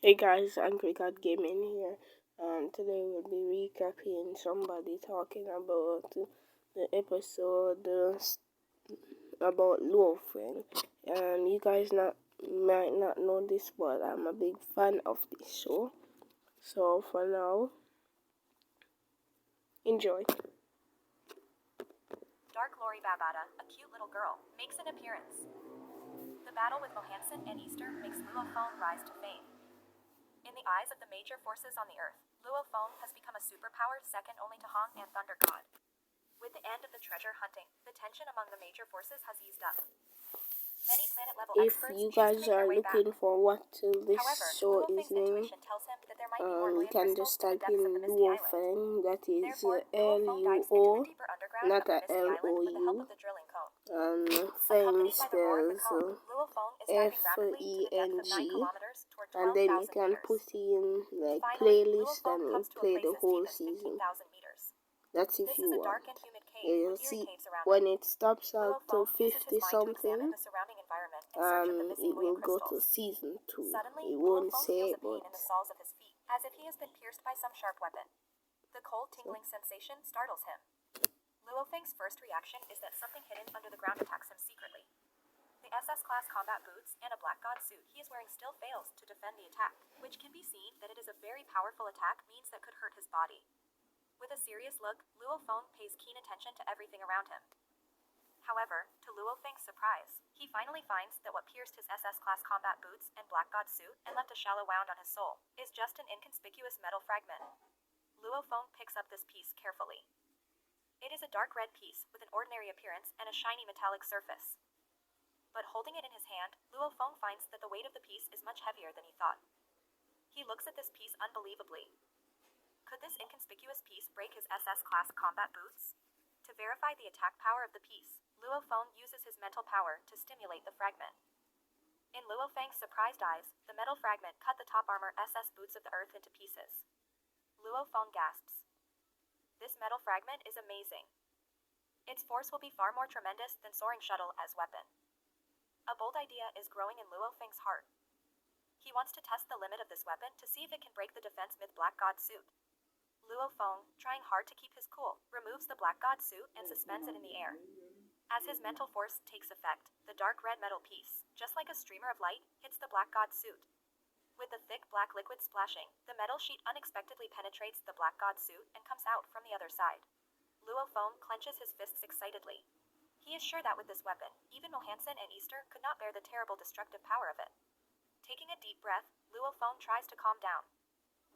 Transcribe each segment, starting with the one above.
Hey guys, Angry Cat Gaming here, and today we'll be recapping somebody talking about the episode about loafing. You guys might not know this, but I'm a big fan of this show. So for now, enjoy. Dark Lori Babada, a cute little girl, makes an appearance. The battle with Mohanson and Easter makes Luophone rise to fame. In the eyes of the major forces on the Earth, Luophone has become a superpower second only to Hong and Thunder God. With the end of the treasure hunting, the tension among the major forces has eased up. Many planet-level If experts you choose to guys make are their way back. looking for what this However, show is Luofeng's named, intuition tells him that there might be more you Muya can crystals just in the type depths of in the Misty Island. Luofeng, that is Therefore, Luophone dives into the Luo, deeper underground not of the a Misty Island with the help LOU. of the drilling cone. Feng Accompanied by the roar of the spells cone, Luophone is diving rapidly to the depth of 9 FENG, kilometers toward and then you 12,000 can meters. put in like Finally, playlist and Luophone you comes to a play place the as whole deep as season. 15,000 meters. That's if This you is a want. dark and humid cave You'll with eerie see caves around it. when it stops at Luophone uses his 50 mind to examine something, the surrounding environment in search of the missing it Muya will go to crystals. season 2. Suddenly, It won't Luophone say feels it, a pain but in the soles of his feet, as if he has been pierced by some sharp weapon. The cold, tingling sensation startles him. Luofeng's first reaction is that something hidden under the ground attacks him secretly. The SS-class combat boots and a Black God suit he is wearing still fails to defend the attack, which can be seen that it is a very powerful attack means that could hurt his body. With a serious look, Luofeng pays keen attention to everything around him. However, to Luofeng's surprise, he finally finds that what pierced his SS-class combat boots and Black God suit and left a shallow wound on his soul is just an inconspicuous metal fragment. Luofeng picks up this piece carefully. It is a dark red piece with an ordinary appearance and a shiny metallic surface. But holding it in his hand, Luofeng finds that the weight of the piece is much heavier than he thought. He looks at this piece unbelievably. Could this inconspicuous piece break his SS-class combat boots? To verify the attack power of the piece, Luofeng uses his mental power to stimulate the fragment. In Luofeng's surprised eyes, the metal fragment cut the top armor SS boots of the Earth into pieces. Luofeng gasps. This metal fragment is amazing. Its force will be far more tremendous than Soaring Shuttle as weapon. A bold idea is growing in Luofeng's heart. He wants to test the limit of this weapon to see if it can break the Defense Myth Black God suit. Luofeng, trying hard to keep his cool, removes the Black God suit and suspends it in the air. As his mental force takes effect, the dark red metal piece, just like a streamer of light, hits the Black God suit. With the thick black liquid splashing, the metal sheet unexpectedly penetrates the Black God suit and comes out from the other side. Luofeng clenches his fists excitedly. He is sure that with this weapon, even Mohanson and Easter could not bear the terrible destructive power of it. Taking a deep breath, Luofeng tries to calm down.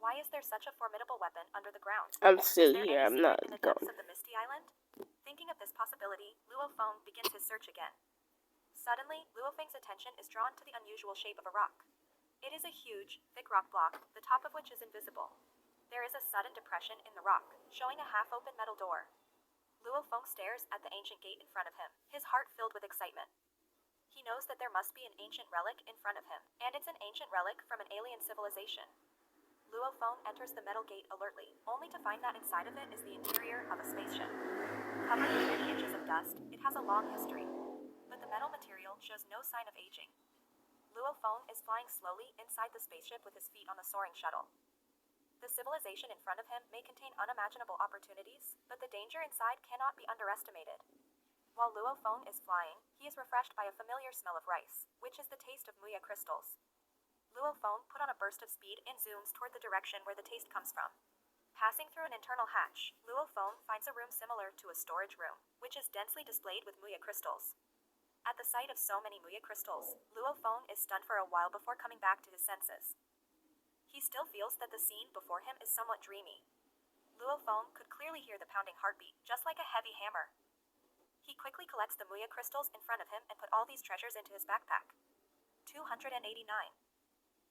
Why is there such a formidable weapon under the ground? I'm still Is there here, any I'm secret not in the gone. depths of the Misty Island? Thinking of this possibility, Luofeng begins his search again. Suddenly, Luofeng's attention is drawn to the unusual shape of a rock. It is a huge, thick rock block, the top of which is invisible. There is a sudden depression in the rock, showing a half-open metal door. Luofeng stares at the ancient gate in front of him, his heart filled with excitement. He knows that there must be an ancient relic in front of him, and it's an ancient relic from an alien civilization. Luofeng enters the metal gate alertly, only to find that inside of it is the interior of a spaceship. Covered with many inches of dust, it has a long history, but the metal material shows no sign of aging. Luofeng is flying slowly inside the spaceship with his feet on the soaring shuttle. The civilization in front of him may contain unimaginable opportunities, but the danger inside cannot be underestimated. While Luofeng is flying, he is refreshed by a familiar smell of rice, which is the taste of Muya crystals. Luofeng put on a burst of speed and zooms toward the direction where the taste comes from. Passing through an internal hatch, Luofeng finds a room similar to a storage room, which is densely displayed with Muya crystals. At the sight of so many Muya crystals, Luofeng is stunned for a while before coming back to his senses. He still feels that the scene before him is somewhat dreamy. Luofeng could clearly hear the pounding heartbeat, just like a heavy hammer. He quickly collects the Muya crystals in front of him and put all these treasures into his backpack. 289.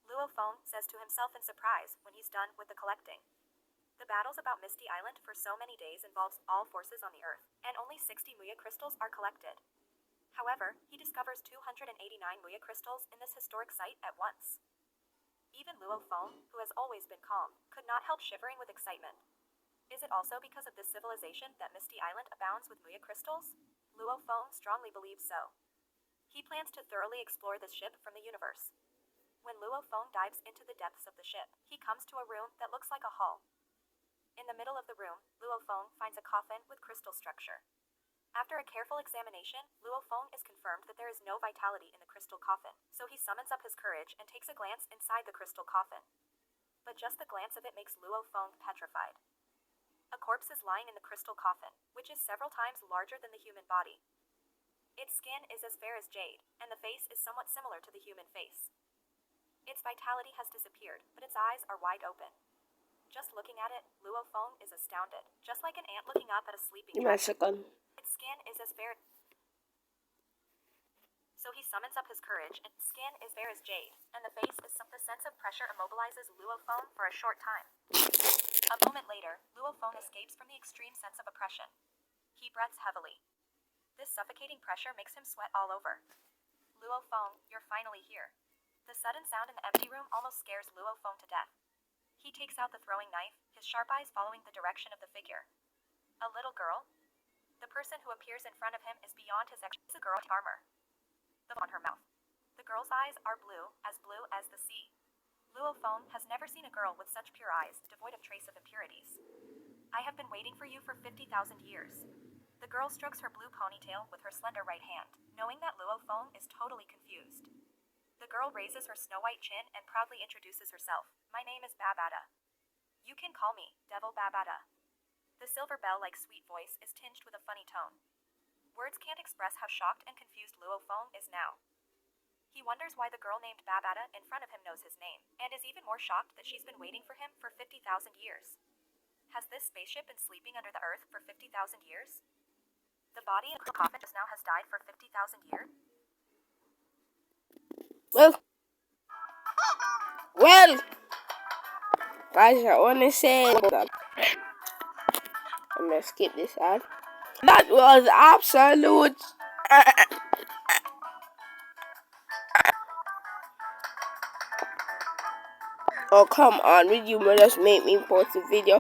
Luofeng says to himself in surprise when he's done with the collecting. The battles about Misty Island for so many days involves all forces on the Earth, and only 60 Muya crystals are collected. However, he discovers 289 Muya crystals in this historic site at once. Even Luofeng, who has always been calm, could not help shivering with excitement. Is it also because of this civilization that Misty Island abounds with Muya crystals? Luofeng strongly believes so. He plans to thoroughly explore this ship from the universe. When Luo Feng dives into the depths of the ship, he comes to a room that looks like a hall. In the middle of the room, Luo Feng finds a coffin with crystal structure. After a careful examination, Luo Feng is confirmed that there is no vitality in the crystal coffin, so he summons up his courage and takes a glance inside the crystal coffin. But just the glance of it makes Luo Feng petrified. A corpse is lying in the crystal coffin, which is several times larger than the human body. Its skin is as fair as jade, and the face is somewhat similar to the human face. Its vitality has disappeared, but its eyes are wide open. Just looking at it, Luo Feng is astounded, just like an ant looking up at a sleeping dragon. Its skin is as fair. So he summons up his courage, and its skin is fair as jade, and the face is the sense of pressure immobilizes Luo Feng for a short time. A moment later, Luo Feng escapes from the extreme sense of oppression. He breathes heavily. This suffocating pressure makes him sweat all over. Luo Feng, you're finally here. The sudden sound in the empty room almost scares Luo Feng to death. He takes out the throwing knife, his sharp eyes following the direction of the figure. A little girl? The person who appears in front of him is beyond his It's a girl in armor. The on her mouth. The girl's eyes are blue as the sea. Luo Feng has never seen a girl with such pure eyes, devoid of trace of impurities. I have been waiting for you for 50,000 years. The girl strokes her blue ponytail with her slender right hand, knowing that Luo Feng is totally confused. The girl raises her snow-white chin and proudly introduces herself. My name is Babata. You can call me Devil Babata. The silver bell-like sweet voice is tinged with a funny tone. Words can't express how shocked and confused Luo Feng is now. He wonders why the girl named Babata in front of him knows his name, and is even more shocked that she's been waiting for him for 50,000 years. Has this spaceship been sleeping under the earth for 50,000 years? The body in the coffin just now has died for 50,000 years? Well, guys, I want to say that I'm gonna skip this ad. That was absolute. Oh, come on, will you just make me post a video?